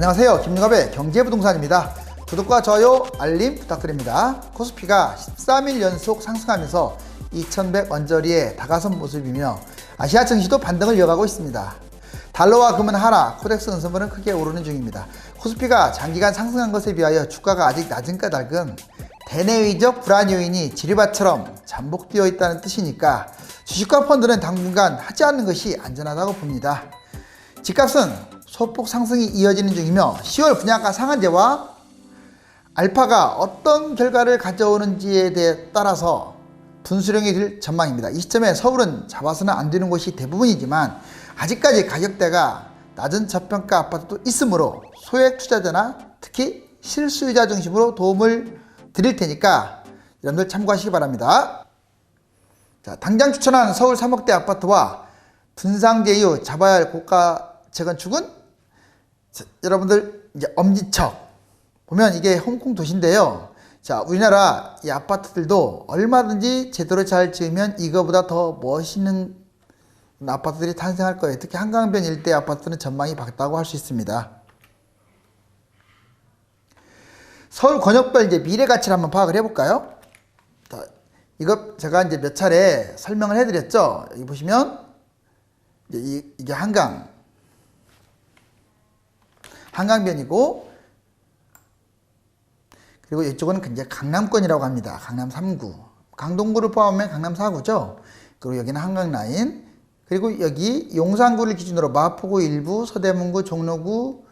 안녕하세요. 김유갑의 경제부동산입니다. 구독과 좋아요, 알림 부탁드립니다. 코스피가 13일 연속 상승하면서 2100 언저리에 다가선 모습이며 아시아 증시도 반등을 이어가고 있습니다. 달러와 금은 하락, 코덱스 은선물은 크게 오르는 중입니다. 코스피가 장기간 상승한 것에 비하여 주가가 아직 낮은 까닭은 대내외적 불안 요인이 지뢰밭처럼 잠복되어 있다는 뜻이니까 주식과 펀드는 당분간 하지 않는 것이 안전하다고 봅니다. 집값은 소폭 상승이 이어지는 중이며 10월 분양가 상한제와 알파가 어떤 결과를 가져오는지에 대해 따라서 분수령이 될 전망입니다. 이 시점에 서울은 잡아서는 안 되는 곳이 대부분이지만 아직까지 가격대가 낮은 저평가 아파트도 있으므로 소액 투자자나 특히 실수요자 중심으로 도움을 드릴 테니까 여러분들 참고하시기 바랍니다. 자, 당장 추천한 서울 3억대 아파트와 분상제 이후 잡아야 할 고가 재건축은 여러분들 이제 엄지척 보면 이게 홍콩 도시인데요. 자, 우리나라 이 아파트들도 얼마든지 제대로 잘 지으면 이거보다 더 멋있는 아파트들이 탄생할 거예요. 특히 한강변 일대 아파트는 전망이 밝다고 할 수 있습니다. 서울 권역별 이제 미래 가치를 한번 파악을 해볼까요? 자, 이거 제가 이제 몇 차례 설명을 해드렸죠. 여기 보시면 이제 이게 한강변이고, 그리고 이쪽은 이제 강남권이라고 합니다. 강남 3구. 강동구를 포함하면 강남 4구죠. 그리고 여기는 한강라인. 그리고 여기 용산구를 기준으로 마포구 일부, 서대문구, 종로구,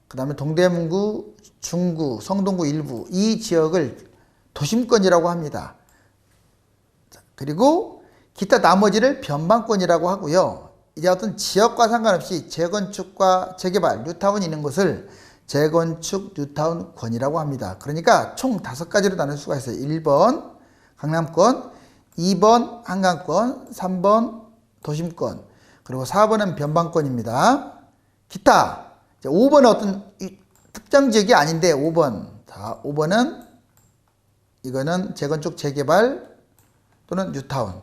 그 다음에 동대문구, 중구, 성동구 일부, 이 지역을 도심권이라고 합니다. 그리고 기타 나머지를 변방권이라고 하고요. 이제 어떤 지역과 상관없이 재건축과 재개발, 뉴타운이 있는 곳을 재건축 뉴타운권이라고 합니다. 그러니까 총 5가지로 나눌 수가 있어요. 1번 강남권, 2번 한강권, 3번 도심권, 그리고 4번은 변방권입니다. 기타, 5번은 어떤 특정 지역이 아닌데 5번. 자, 5번은 이거는 재건축 재개발 또는 뉴타운.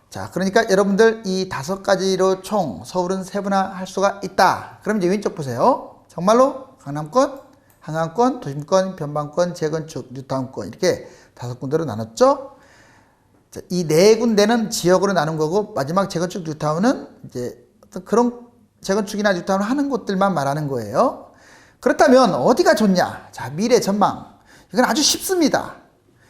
자, 그러니까 여러분들 이 5가지로 총 서울은 세분화할 수가 있다. 그럼 이제 왼쪽 보세요. 정말로 강남권, 한강권, 도심권, 변방권, 재건축, 뉴타운권 이렇게 5군데로 나눴죠. 자, 이 4군데는 지역으로 나눈 거고 마지막 재건축, 뉴타운은 이제 어떤 그런 재건축이나 뉴타운을 하는 곳들만 말하는 거예요. 그렇다면 어디가 좋냐? 자, 미래 전망. 이건 아주 쉽습니다.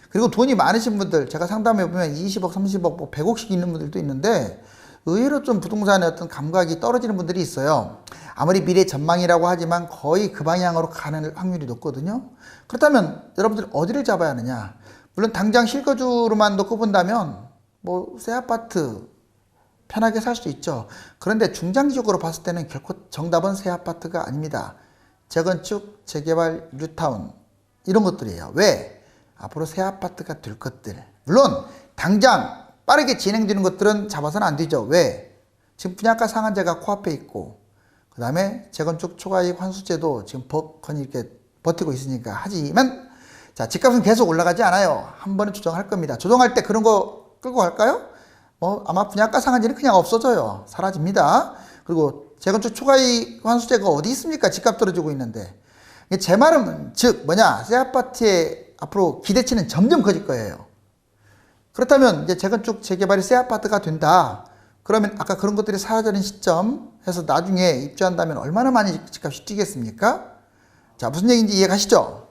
그리고 돈이 많으신 분들, 제가 상담해 보면 20억, 30억, 뭐 100억씩 있는 분들도 있는데 의외로 좀 부동산의 어떤 감각이 떨어지는 분들이 있어요. 아무리 미래 전망이라고 하지만 거의 그 방향으로 가는 확률이 높거든요. 그렇다면 여러분들 어디를 잡아야 하느냐? 물론 당장 실거주로만 놓고 본다면 뭐 새 아파트 편하게 살 수 있죠. 그런데 중장기적으로 봤을 때는 결코 정답은 새 아파트가 아닙니다. 재건축, 재개발, 뉴타운 이런 것들이에요. 왜? 앞으로 새 아파트가 될 것들. 물론 당장 빠르게 진행되는 것들은 잡아서는 안 되죠. 왜? 지금 분양가 상한제가 코앞에 있고 그 다음에 재건축 초과이익 환수제도 지금 법컨이 이렇게 버티고 있으니까. 하지만 자, 집값은 계속 올라가지 않아요. 한 번은 조정할 겁니다. 조정할 때 그런 거 끌고 갈까요? 아마 분양가 상한제는 그냥 없어져요. 사라집니다. 그리고 재건축 초과이익 환수제가 어디 있습니까? 집값 떨어지고 있는데. 제 말은 즉 뭐냐? 새 아파트의 앞으로 기대치는 점점 커질 거예요. 그렇다면 이제 재건축 재개발이 새 아파트가 된다. 그러면 아까 그런 것들이 사라지는 시점 해서 나중에 입주한다면 얼마나 많이 집값이 뛰겠습니까? 자, 무슨 얘기인지 이해가시죠?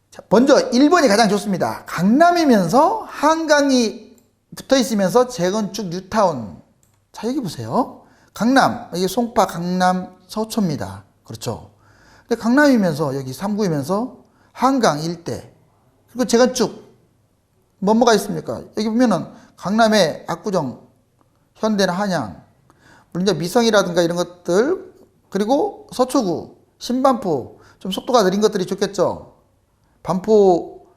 자, 먼저 1번이 가장 좋습니다. 강남이면서 한강이 붙어 있으면서 재건축 뉴타운. 자, 여기 보세요. 강남, 이게 송파, 강남, 서초입니다. 그렇죠. 근데 강남이면서 여기 3구이면서 한강 일대, 그리고 재건축 뭐가 있습니까? 여기 보면은 강남의 압구정, 현대나 한양, 물론 이제 미성이라든가 이런 것들, 그리고 서초구, 신반포, 좀 속도가 느린 것들이 좋겠죠. 반포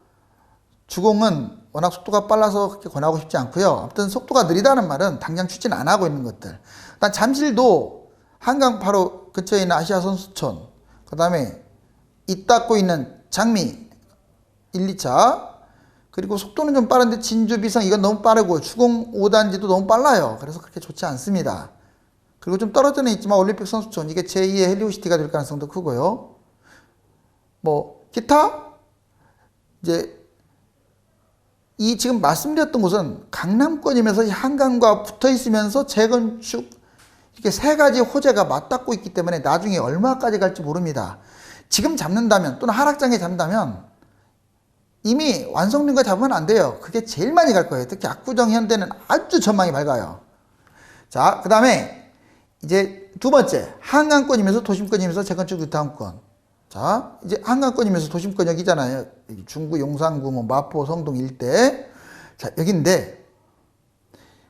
주공은 워낙 속도가 빨라서 그렇게 권하고 싶지 않고요. 아무튼 속도가 느리다는 말은 당장 추진 안 하고 있는 것들. 일단 잠실도 한강 바로 근처에 있는 아시아 선수촌, 그 다음에 이 닦고 있는 장미 1, 2차, 그리고 속도는 좀 빠른데 진주, 비성 이건 너무 빠르고 주공 5단지도 너무 빨라요. 그래서 그렇게 좋지 않습니다. 그리고 좀 떨어져 있지만 올림픽 선수촌, 이게 제2의 헬리오시티가 될 가능성도 크고요. 뭐 기타 이제 이 지금 말씀드렸던 곳은 강남권이면서 한강과 붙어 있으면서 재건축, 이렇게 세 가지 호재가 맞닿고 있기 때문에 나중에 얼마까지 갈지 모릅니다. 지금 잡는다면 또는 하락장에 잡는다면 이미 완성된 거 잡으면 안 돼요. 그게 제일 많이 갈 거예요. 특히 압구정 현대는 아주 전망이 밝아요. 자, 그 다음에 이제 두 번째, 한강권이면서 도심권이면서 재건축 뉴타운권. 자, 이제 한강권이면서 도심권 여기잖아요. 중구, 용산구, 뭐 마포, 성동 일대. 자, 여기인데,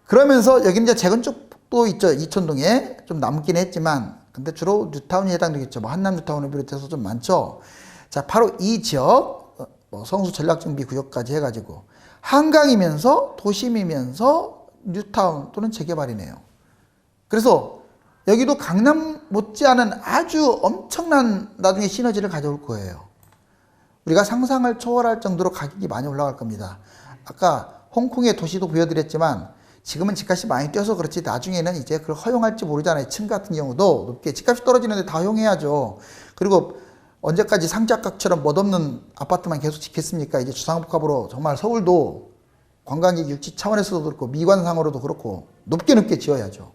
그러면서 여기는 이제 재건축도 있죠. 이촌동에 좀 남긴 했지만, 근데 주로 뉴타운이 해당되겠죠. 뭐 한남 뉴타운을 비롯해서 좀 많죠. 자, 바로 이 지역, 뭐 성수 전략정비 구역까지 해가지고 한강이면서 도심이면서 뉴타운 또는 재개발이네요. 그래서 여기도 강남 못지않은 아주 엄청난 나중에 시너지를 가져올 거예요. 우리가 상상을 초월할 정도로 가격이 많이 올라갈 겁니다. 아까 홍콩의 도시도 보여드렸지만 지금은 집값이 많이 뛰어서 그렇지 나중에는 이제 그걸 허용할지 모르잖아요. 층 같은 경우도 높게 집값이 떨어지는데 다 허용해야죠. 그리고 언제까지 상작각처럼 멋없는 아파트만 계속 짓겠습니까? 이제 주상복합으로 정말 서울도 관광객 유치 차원에서도 그렇고 미관상으로도 그렇고 높게 지어야죠.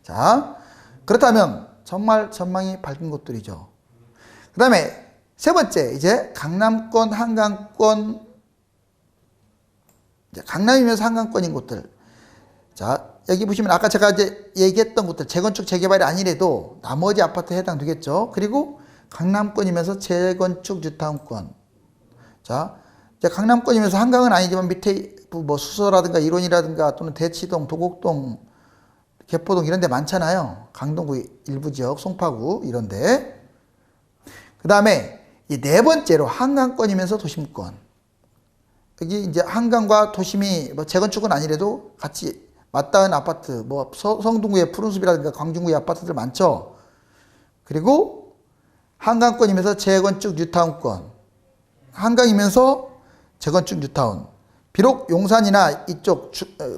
자, 그렇다면 정말 전망이 밝은 곳들이죠. 그 다음에 세 번째, 이제 강남권, 한강권, 이제 강남이면서 한강권인 곳들. 자, 여기 보시면 아까 제가 이제 얘기했던 곳들, 재건축, 재개발이 아니래도 나머지 아파트에 해당되겠죠. 그리고 강남권이면서 재건축 뉴타운권. 자, 이제 강남권이면서 한강은 아니지만 밑에 뭐 수서라든가 일원이라든가 또는 대치동, 도곡동, 개포동 이런 데 많잖아요. 강동구 일부 지역, 송파구 이런 데. 그 다음에 이 네 번째로 한강권이면서 도심권. 여기 이제 한강과 도심이 뭐 재건축은 아니래도 같이 맞닿은 아파트, 뭐 성동구의 푸른숲이라든가 광중구의 아파트들 많죠. 그리고 한강권이면서 재건축 뉴타운권. 한강이면서 재건축 뉴타운. 비록 용산이나 이쪽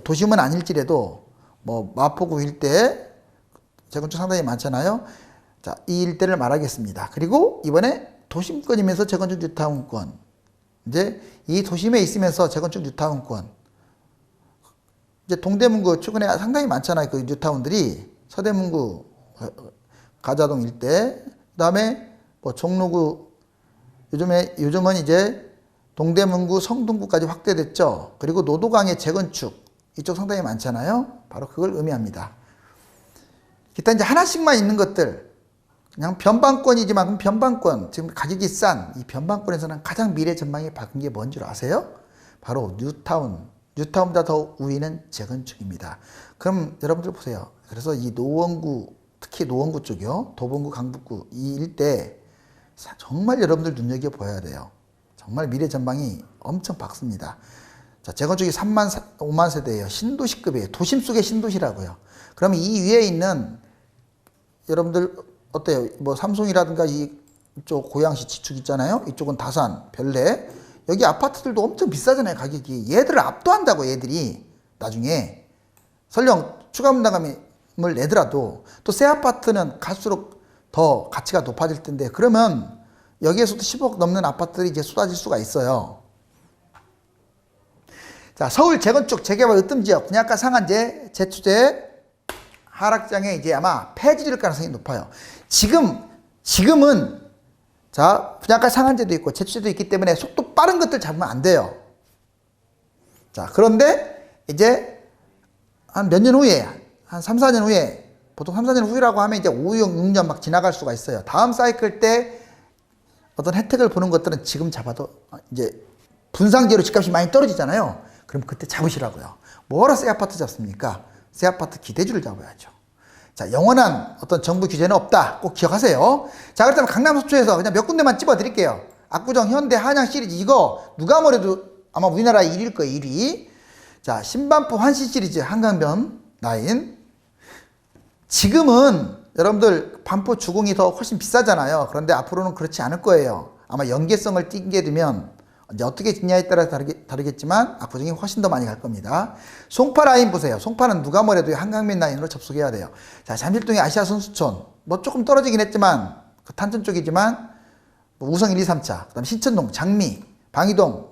도심은 아닐지라도 뭐 마포구 일대 재건축 상당히 많잖아요. 자, 이 일대를 말하겠습니다. 그리고 이번에 도심권이면서 재건축 뉴타운권. 이제 이 도심에 있으면서 재건축 뉴타운권. 이제 동대문구 최근에 상당히 많잖아요. 그 뉴타운들이 서대문구 가자동 일대. 그다음에 뭐 종로구 요즘은 이제 동대문구 성동구까지 확대됐죠. 그리고 노도강의 재건축 이쪽 상당히 많잖아요. 바로 그걸 의미합니다. 기타 이제 하나씩만 있는 것들, 그냥 변방권이지만 그럼 변방권, 지금 가격이 싼 이 변방권에서는 가장 미래 전망이 밝은 게 뭔지 아세요? 바로 뉴타운. 뉴타운보다 더 우위는 재건축입니다. 그럼 여러분들 보세요. 그래서 이 노원구, 특히 노원구 쪽이요, 도봉구, 강북구 이 일대 정말 여러분들 눈여겨보아야 돼요. 정말 미래 전망이 엄청 밝습니다. 자, 재건축이 3만, 5만 세대예요. 신도시급이에요. 도심 속의 신도시라고요. 그러면 이 위에 있는 여러분들 어때요? 뭐 삼송이라든가 이쪽 고양시 지축 있잖아요. 이쪽은 다산, 별내. 여기 아파트들도 엄청 비싸잖아요. 가격이. 얘들을 압도한다고 얘들이 나중에. 설령 추가 분담금을 내더라도 또 새 아파트는 갈수록 더 가치가 높아질 텐데 그러면 여기에서도 10억 넘는 아파트들이 이제 쏟아질 수가 있어요. 자, 서울 재건축, 재개발 으뜸지역, 분양가 상한제, 재투자 하락장에 이제 아마 폐지될 가능성이 높아요. 지금은 자, 분양가 상한제도 있고 재투자도 있기 때문에 속도 빠른 것들 잡으면 안 돼요. 자, 그런데 이제 한 몇 년 후에, 한 3, 4년 후에, 보통 3, 4년 후라고 하면 이제 5, 6년 막 지나갈 수가 있어요. 다음 사이클 때 어떤 혜택을 보는 것들은 지금 잡아도 이제 분상제로 집값이 많이 떨어지잖아요. 그럼 그때 잡으시라고요. 뭐하러 새 아파트 잡습니까? 새 아파트 기대주를 잡아야죠. 자, 영원한 어떤 정부 규제는 없다. 꼭 기억하세요. 자, 그렇다면 강남 서초에서 그냥 몇 군데만 찝어 드릴게요. 압구정, 현대, 한양 시리즈 이거 누가 뭐래도 아마 우리나라 1위일 거예요. 1위. 자, 신반포 환시 시리즈 한강변 라인. 지금은 여러분들 반포 주공이 더 훨씬 비싸잖아요. 그런데 앞으로는 그렇지 않을 거예요. 아마 연계성을 띄게 되면 이제 어떻게 짓냐에 따라 다르겠지만 압구정이 훨씬 더 많이 갈 겁니다. 송파 라인 보세요. 송파는 누가 뭐래도 한강변 라인으로 접속해야 돼요. 자, 잠실동의 아시아 선수촌 뭐 조금 떨어지긴 했지만 그 탄천 쪽이지만 뭐 우성 1, 2, 3차, 그다음 신천동, 장미, 방이동,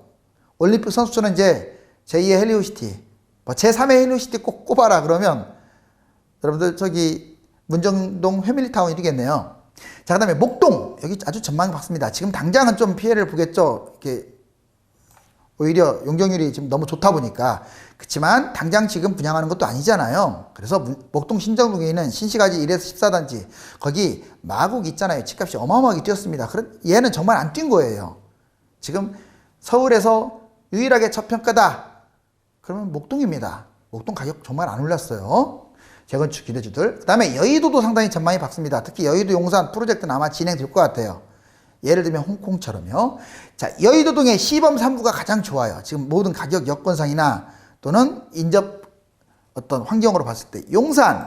올림픽 선수촌은 이제 제2의 헬리오시티, 뭐 제3의 헬리오시티 꼭 꼽아라 그러면 여러분들 저기 문정동 회밀리타운 이르겠네요. 자, 그다음에 목동 여기 아주 전망이 밝습니다. 지금 당장은 좀 피해를 보겠죠. 이렇게 오히려 용적률이 지금 너무 좋다 보니까. 그렇지만 당장 지금 분양하는 것도 아니잖아요. 그래서 목동 신정동에 있는 신시가지 1에서 14단지 거기 마곡 있잖아요. 집값이 어마어마하게 뛰었습니다. 얘는 정말 안 뛴 거예요. 지금 서울에서 유일하게 저평가다. 그러면 목동입니다. 목동 가격 정말 안 올랐어요. 재건축 기대주들. 그 다음에 여의도도 상당히 전망이 밝습니다. 특히 여의도 용산 프로젝트는 아마 진행될 것 같아요. 예를 들면 홍콩처럼요. 자, 여의도동의 시범 3구가 가장 좋아요. 지금 모든 가격 여건상이나 또는 인접 어떤 환경으로 봤을 때 용산의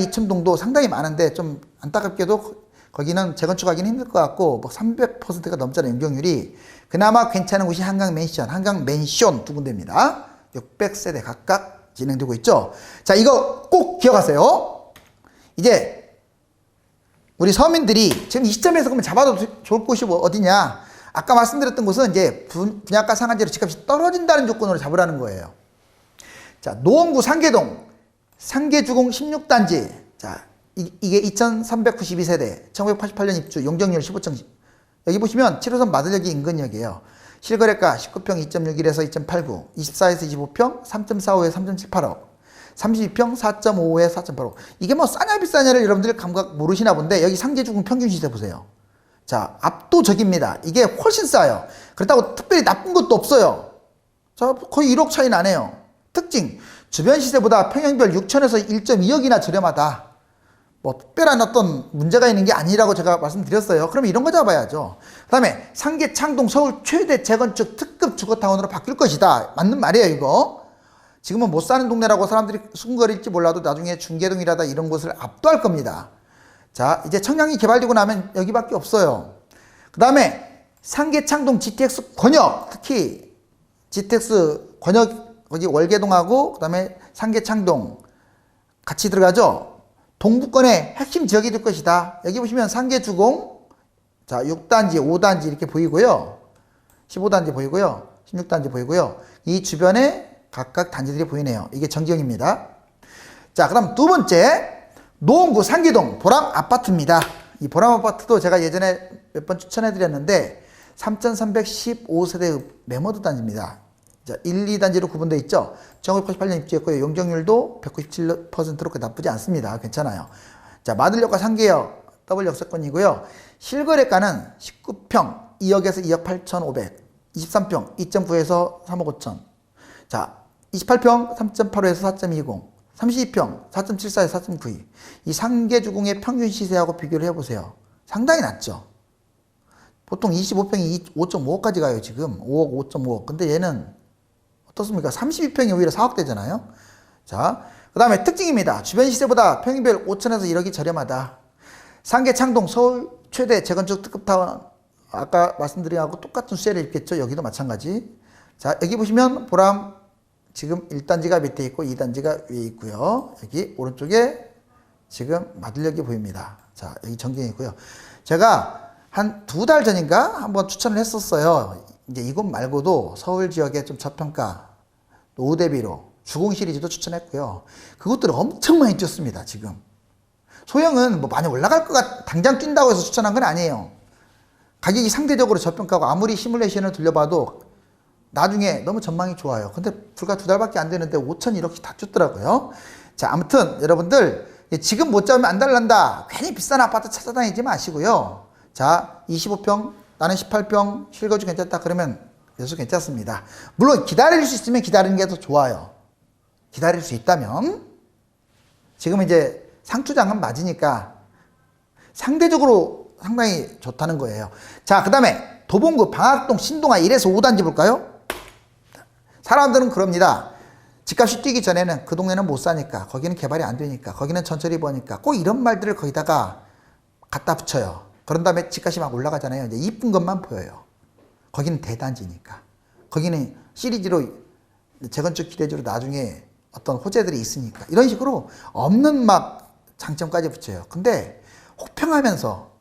이춘동도 상당히 많은데 좀 안타깝게도 거기는 재건축하기는 힘들 것 같고 뭐 300%가 넘잖아요. 용적률이. 그나마 괜찮은 곳이 한강맨션 두 군데입니다. 600세대 각각 진행되고 있죠. 자, 이거 꼭 기억하세요. 이제 우리 서민들이 지금 이 시점에서 그러면 잡아도 좋을 곳이 어디냐? 아까 말씀드렸던 곳은 이제 분양가 상한제로 집값이 떨어진다는 조건으로 잡으라는 거예요. 자, 노원구 상계동, 상계주공 16단지. 자, 이게 2392세대, 1988년 입주, 용적률 15.10. 여기 보시면 7호선 마들역이 인근역이에요. 실거래가 19평 2.61에서 2.89, 24에서 25평 3.45에서 3.78억. 32평 4.55에 4.85. 이게 뭐 싸냐 비싸냐를 여러분들 감각 모르시나 본데 여기 상계주공 평균 시세 보세요. 자, 압도적입니다. 이게 훨씬 싸요. 그렇다고 특별히 나쁜 것도 없어요. 자, 거의 1억 차이 나네요. 특징, 주변 시세보다 평형별 6천에서 1.2억이나 저렴하다. 뭐 특별한 어떤 문제가 있는 게 아니라고 제가 말씀드렸어요. 그럼 이런 거 잡아야죠. 그 다음에 상계 창동 서울 최대 재건축 특급 주거타운으로 바뀔 것이다. 맞는 말이에요, 이거. 지금은 못 사는 동네라고 사람들이 수군거릴지 몰라도 나중에 중계동이라다 이런 곳을 압도할 겁니다. 자, 이제 청량리 개발되고 나면 여기밖에 없어요. 그 다음에 상계창동 GTX 권역, 특히 GTX 권역 거기 월계동하고 그 다음에 상계창동 같이 들어가죠. 동부권의 핵심 지역이 될 것이다. 여기 보시면 상계주공, 자 6단지, 5단지 이렇게 보이고요. 15단지 보이고요. 16단지 보이고요. 이 주변에 각각 단지들이 보이네요. 이게 전경입니다. 자, 그럼 두 번째 노원구 상계동 보람 아파트입니다. 이 보람 아파트도 제가 예전에 몇 번 추천해 드렸는데 3315세대 매머드 단지입니다. 자, 1, 2단지로 구분되어 있죠. 1988년 입주했고요. 용적률도 197%로 나쁘지 않습니다. 괜찮아요. 자, 마들역과 상계역 더블 역세권이고요. 실거래가는 19평 2억에서 2억 8,500, 23평 2.9에서 3억 5천. 자, 28평 3.85에서 4.20, 32평 4.74에서 4.92. 이 상계주공의 평균 시세하고 비교를 해보세요. 상당히 낮죠. 보통 25평이 5.5억까지 가요, 지금. 5억, 5.5억. 근데 얘는 어떻습니까? 32평이 오히려 4억대잖아요. 자, 그 다음에 특징입니다. 주변 시세보다 평균별 5천에서 1억이 저렴하다. 상계창동 서울 최대 재건축 특급타운, 아까 말씀드린 거하고 똑같은 수혜를 입겠죠. 여기도 마찬가지. 자, 여기 보시면 보람 지금 1단지가 밑에 있고 2단지가 위에 있고요. 여기 오른쪽에 지금 마들역이 보입니다. 자, 여기 전경이 있고요. 제가 한 2달 전인가 한번 추천을 했었어요. 이제 이곳 말고도 서울 지역에 좀 저평가 노후 대비로 주공 시리즈도 추천했고요. 그것들은 엄청 많이 뛰었습니다. 지금 소형은 뭐 많이 올라갈 것 당장 뛴다고 해서 추천한 건 아니에요. 가격이 상대적으로 저평가고 아무리 시뮬레이션을 돌려봐도 나중에 너무 전망이 좋아요. 근데 불과 2달밖에 안 되는데 5천 1억씩 다 줬더라고요. 자, 아무튼 여러분들 지금 못 잡으면 안 달란다. 괜히 비싼 아파트 찾아다니지 마시고요. 자, 25평, 나는 18평, 실거주 괜찮다. 그러면 여수 괜찮습니다. 물론 기다릴 수 있으면 기다리는 게 더 좋아요. 기다릴 수 있다면. 지금 이제 상투장은 맞으니까 상대적으로 상당히 좋다는 거예요. 자, 그 다음에 도봉구 방학동 신동아 1에서 5단지 볼까요? 사람들은 그럽니다. 집값이 뛰기 전에는 그 동네는 못 사니까, 거기는 개발이 안 되니까, 거기는 천천히 버니까 꼭 이런 말들을 거기다가 갖다 붙여요. 그런 다음에 집값이 막 올라가잖아요. 이제 이쁜 것만 보여요. 거기는 대단지니까. 거기는 시리즈로 재건축 기대주로 나중에 어떤 호재들이 있으니까. 이런 식으로 없는 막 장점까지 붙여요. 근데 혹평하면서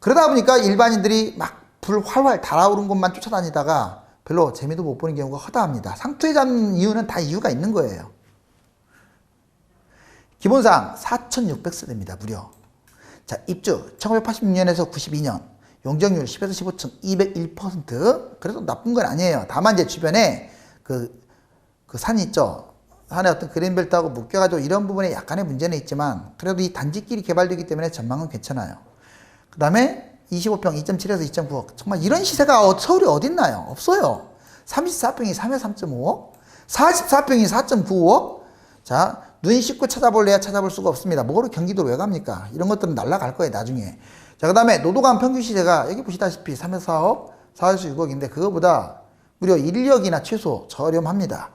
그러다 보니까 일반인들이 막 불 활활 달아오른 곳만 쫓아다니다가 별로 재미도 못 보는 경우가 허다합니다. 상투에 잡는 이유는 다 이유가 있는 거예요. 기본상 4,600세대입니다. 무려. 자, 입주 1986년에서 92년, 용적률 10에서 15층 201%. 그래도 나쁜 건 아니에요. 다만 이제 주변에 그 산이 있죠. 산에 어떤 그린벨트하고 묶여가지고 이런 부분에 약간의 문제는 있지만 그래도 이 단지끼리 개발되기 때문에 전망은 괜찮아요. 그 다음에 25평 2.7에서 2.9억. 정말 이런 시세가 서울에 어딨나요? 없어요. 34평이 3에 3.5억, 44평이 4.95억. 자, 눈 씻고 찾아볼래야 찾아볼 수가 없습니다. 뭐로 경기도로 왜 갑니까? 이런 것들은 날라갈 거예요, 나중에. 자, 그 다음에 노도강 평균 시세가 여기 보시다시피 3에서 4억, 4에서 6억인데 그거보다 무려 1억이나 최소 저렴합니다.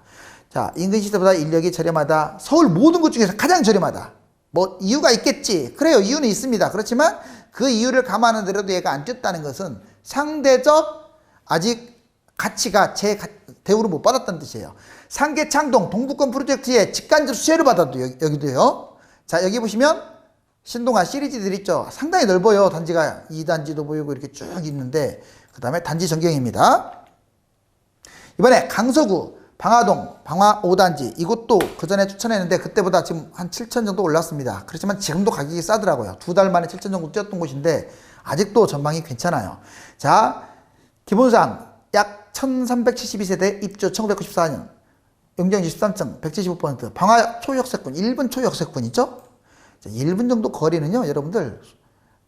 자, 인근 시세보다 인력이 저렴하다. 서울 모든 곳 중에서 가장 저렴하다. 뭐 이유가 있겠지. 그래요, 이유는 있습니다. 그렇지만 그 이유를 감안하더라도 얘가 안 뛰었다는 것은 상대적 아직 가치가 제 대우를 못 받았다는 뜻이에요. 상계 창동 동부권 프로젝트의 직간접 수혜를 받아도 여기도요. 자, 여기 보시면 신동아 시리즈들 있죠. 상당히 넓어요. 단지가 2단지도 보이고 이렇게 쭉 있는데 그 다음에 단지 전경입니다. 이번에 강서구 방화동 방화 5단지 이것도 그 전에 추천했는데 그때보다 지금 한 7천 정도 올랐습니다. 그렇지만 지금도 가격이 싸더라고요. 2달 만에 7천 정도 뛰었던 곳인데 아직도 전망이 괜찮아요. 자, 기본상 약 1372세대 입주 1994년 용적률 13층 175% 방화 초역세권 1분 초역세권 있죠. 자, 1분 정도 거리는요 여러분들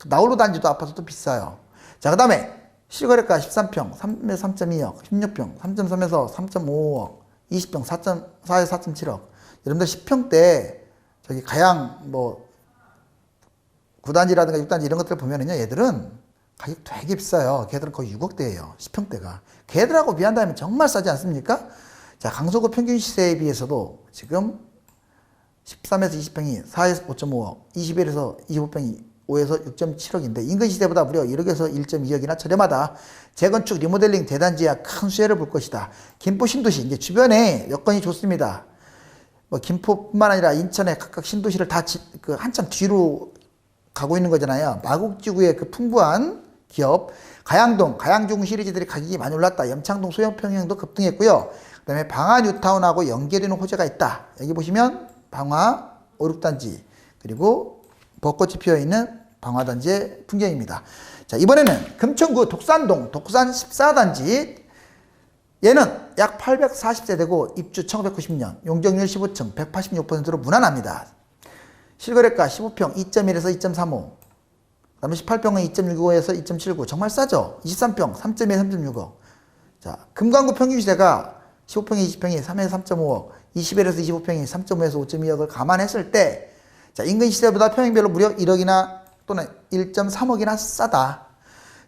나홀로 단지도 아파트도 비싸요. 자, 그 다음에 실거래가 13평 3에서 3.2억 16평 3.3에서 3.5억 20평 4.4에서 4.7억. 여러분들 10평대 저기 가양 뭐 9단지라든가 6단지 이런 것들 보면은요 얘들은 가격 되게 비싸요. 걔들은 거의 6억대예요. 10평대가. 걔들하고 비한다면 정말 싸지 않습니까? 자, 강서구 평균 시세에 비해서도 지금 13에서 20평이 4에서 5.5억, 21에서 25평이 5에서 6.7억인데 인근 시세보다 무려 1억에서 1.2억이나 저렴하다. 재건축 리모델링 대단지야 큰 수혜를 볼 것이다. 김포 신도시 이제 주변에 여건이 좋습니다. 뭐 김포뿐만 아니라 인천에 각각 신도시를 다 한참 뒤로 가고 있는 거잖아요. 마곡지구의 그 풍부한 기업, 가양동, 가양중 시리즈들이 가격이 많이 올랐다. 염창동 소형평형도 급등했고요. 그 다음에 방화 뉴타운하고 연계되는 호재가 있다. 여기 보시면 방화 5, 6단지 그리고 벚꽃이 피어있는 방화단지의 풍경입니다. 자, 이번에는 금천구 독산동 독산 14단지 얘는 약 840세대고 입주 1990년 용적률 15층 186%로 무난합니다. 실거래가 15평 2.1에서 2.35 그 다음에 18평은 2.65에서 2.79 정말 싸죠. 23평 3.2, 3.65. 자, 금강구 평균시세가 15평에 20평이 3에서 3.5억 21에서 25평이 3.5에서 5.2억을 감안했을 때 자, 인근 시세보다 평형별로 무려 1억이나 또는 1.3억이나 싸다.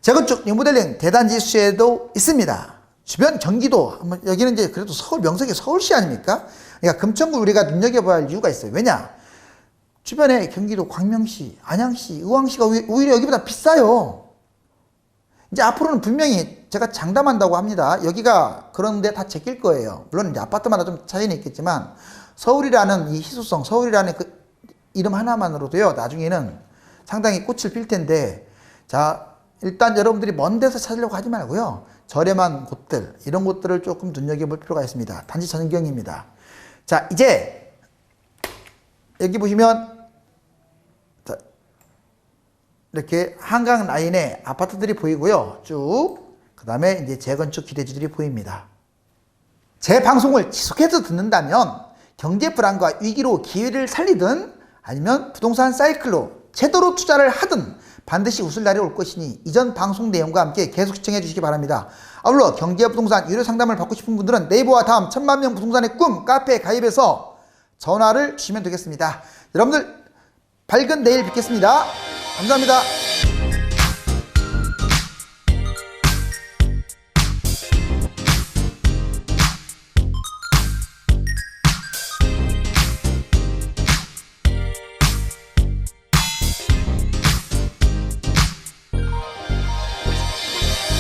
재건축 리모델링 대단지 수혜도 있습니다. 주변 경기도 여기는 이제 그래도 서울 명색이 서울시 아닙니까? 그러니까 금천구 우리가 눈여겨봐야 할 이유가 있어요. 왜냐? 주변에 경기도 광명시, 안양시, 의왕시가 오히려 여기보다 비싸요. 이제 앞으로는 분명히 제가 장담한다고 합니다. 여기가 그런데 다 제낄 거예요. 물론 이제 아파트마다 좀 차이는 있겠지만 서울이라는 이 희소성, 서울이라는 그 이름 하나만으로도요 나중에는 상당히 꽃을 필 텐데 자, 일단 여러분들이 먼 데서 찾으려고 하지 말고요 저렴한 곳들 이런 곳들을 조금 눈여겨볼 필요가 있습니다. 단지 전경입니다. 자, 이제 여기 보시면 자, 이렇게 한강 라인에 아파트들이 보이고요 쭉 그 다음에 이제 재건축 기대주들이 보입니다. 제 방송을 지속해서 듣는다면 경제 불안과 위기로 기회를 살리든 아니면 부동산 사이클로 제대로 투자를 하든 반드시 웃을 날이 올 것이니 이전 방송 내용과 함께 계속 시청해 주시기 바랍니다. 아울러 경제 부동산 유료 상담을 받고 싶은 분들은 네이버와 다음 1000만명 부동산의 꿈 카페에 가입해서 전화를 주시면 되겠습니다. 여러분들 밝은 내일 뵙겠습니다. 감사합니다.